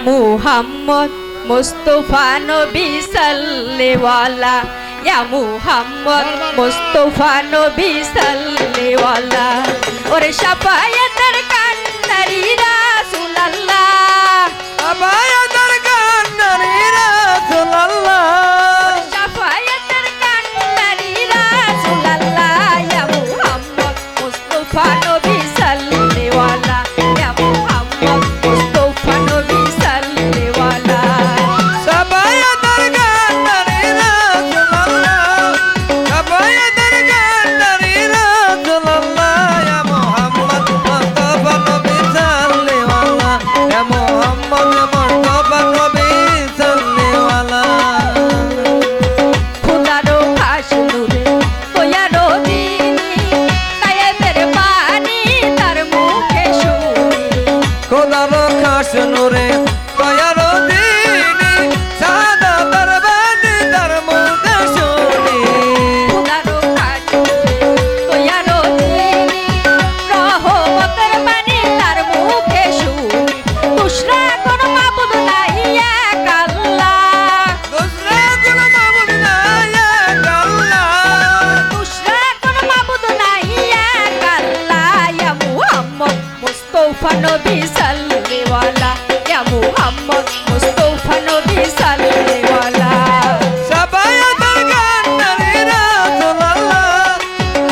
মুহাম্মদ মুস্তফা নবী সাল্লেওয়ালা, ইয়া মুহাম্মদ মুস্তফা নবী সাল্লেওয়ালা। ওরে শাফায়াতের কান্ডারি রাসূলুল্লাহ, শাফায়াতের কান্ডারি রাসূলুল্লাহ, শাফায়াতের কান্ডারি রাসূলুল্লাহ, ইয়া মুহাম্মদ মুস্তফা নবী সাল্লেওয়ালা, ইয়া মুহাম্মদ মুস্তফা নবী সাল্লেওয়ালা। শাফায়াতের কান্ডারি রাসূলুল্লাহ, শাফায়াতের কান্ডারি রাসূলুল্লাহ, ইয়া মুহাম্মদ মুস্তাফা নবী সাল্লেওয়ালা, ইয়া মুহাম্মদ মুস্তাফা নবী সাল্লেওয়ালা। খুদারো খাস নূরে তোয়ারো দিনী, কায়েতের বাণী তার মুখে শুনি। খোদার খাস নূরে দয়ার দিনী, সাদাতের বাণী তার মুখে শুনি। খুদারো খাস নূরে তোয়ারো দিনী, রহমতের বাণী তার মুখে শুনি। দুসরা কোন মাবুদ নাই এক আল্লাহ, দুসরা কোন মাবুদ নাই এক আল্লাহ, দুসরা কোন মাবুদ নাই এক আল্লাহ। ইয়া মুহাম্মদ মুস্তফা নবী সাল্লেওয়ালা, ইয়া মুহাম্মদ মুস্তফা নবী সাল্লেওয়ালা। শাফায়াতের কান্ডারি রাসূলুল্লাহ,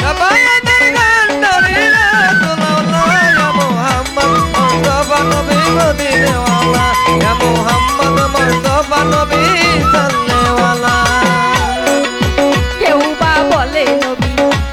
শাফায়াতের কান্ডারি রাসূলুল্লাহ, ইয়া মুহাম্মদ মুস্তাফা নবী মদিনাওয়ালা, ইয়া মুহাম্মদ মুস্তাফা নবী সাল্লেওয়ালা। কেউ বা বলে নবী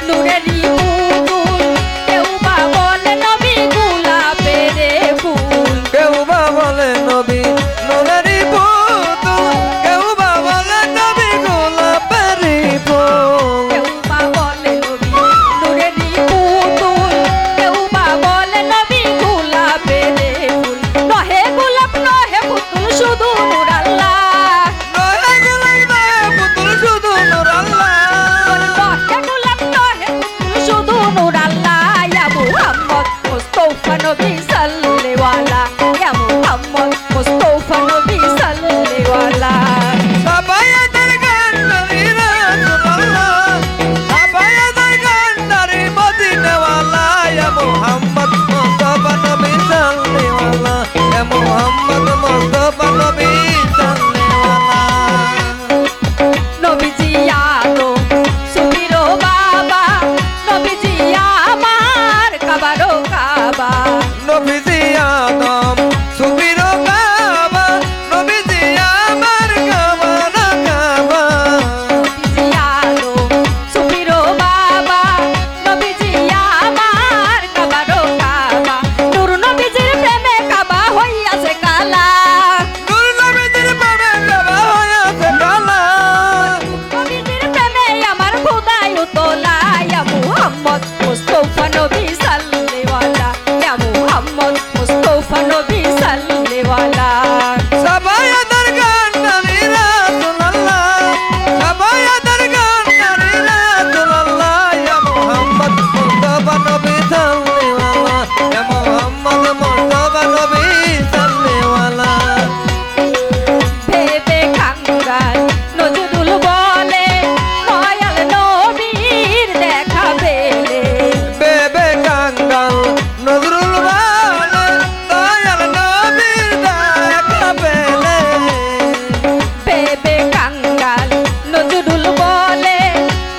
নূরেরই পুতুল, কেউ বা বলে নবী গোলাপের ফুল। কেউ বা বলে নবী নূরেরই পুতুল, কেউ বা বলে নবী গোলাপেরই ফুল। কেউ বা বলে নবী নূরেরই পুতুল, কেউ বা বলে নবী গোলাপের ফুল। নহে গোলাপ নহে পুতুল শুধু নূর আল্লাহ, নহে গোলাপ নহে পুতুল শুধু নূর আল্লাহ, নহে গোলাপ নহে পুতুল শুধু নূর আল্লাহ। ইয়া মুহাম্মদ মুস্তফা নবী সাল্লেওয়ালা, ইয়া মুহাম্মদ মুস্তফা নবী সাল্লেওয়ালা। শাফায়াতের কান্ডারি রাসূলুল্লাহ, শাফায়াতের কান্ডারি মদিনাওয়ালা, ইয়া মুহাম্মদ মুস্তাফা নবী সাল্লেওয়ালা, ইয়া মুহাম্মদ মুস্তাফা নবী সাল্লেওয়ালা। নবীজি আদম সুফিরো বাবা, নবীজি আমার কাবারো কাবা। নবীজি আদম সুফির কাবা, নবীজি আমার কাবার কাবা। নবীজি আদম সুফিরো বাবা, নবীজি আমার কাবারো কাবা। নূর নবীজির প্রেমে কাবা হইয়াছে কালা, নূর নবীজির প্রেমে কাবা হইয়াছে কালা, নবীজির প্রেমে আমার খোদাই উতলা। ইয়া মুহাম্মদ মুস্তফা নবী সাল্লেওয়ালা, ইয়া মুহাম্মদ মুস্তফা নবী সাল্লেওয়ালা। শাফায়াতের কান্ডারি রাসূলুল্লাহ, শাফায়াতের কান্ডারি রাসূলুল্লাহ, ইয়া মুহাম্মদ মুস্তাফা নবী সাল্লেওয়ালা, ইয়া মুহাম্মদ মুস্তাফা নবী সাল্লেওয়ালা। ভেবে কাঙ্গাল নজরুল বলে, দয়াল নবীর দেখা পেলে। বেবে কাঙ্গাল নজরুল বলে, দয়াল নবীর দেখা পেলে। ভেবে কাঙ্গাল নজরুল বলে,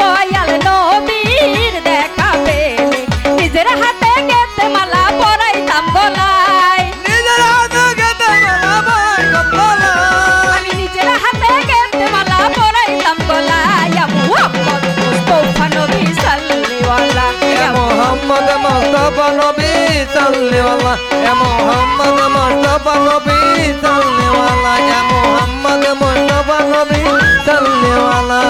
দয়াল নবীর দেখা পেলে। নিজের হাতে গেতে মালা পরাইতাম গলায়, নিজের হাতে গেতে মালা পরাইতাম গলায়, আমি নিজের হাতে গেতে মালা পরাইতাম গলায়। ইয়া মুহাম্মদ মুস্তফা নবী সাল্লেওয়ালা, ইয়া মুহাম্মদ মুস্তাফা নবী সাল্লেওয়ালা, ইয়া মুহাম্মদ মুস্তাফা নবী সাল্লেওয়ালা, ইয়া মুহাম্মদ মুস্তাফা নবী সাল্লেওয়ালা।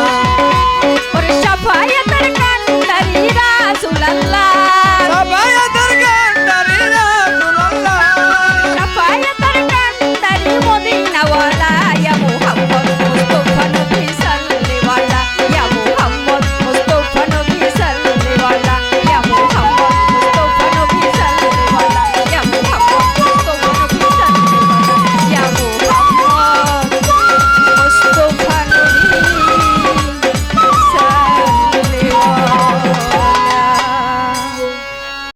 ওরে শাফায়াতের কান্ডারি রাসূলুল্লাহ, শাফায়াতের কান্ডারি রাসূলুল্লাহ, শাফায়াতের কান্ডারি মদিনাওয়ালা।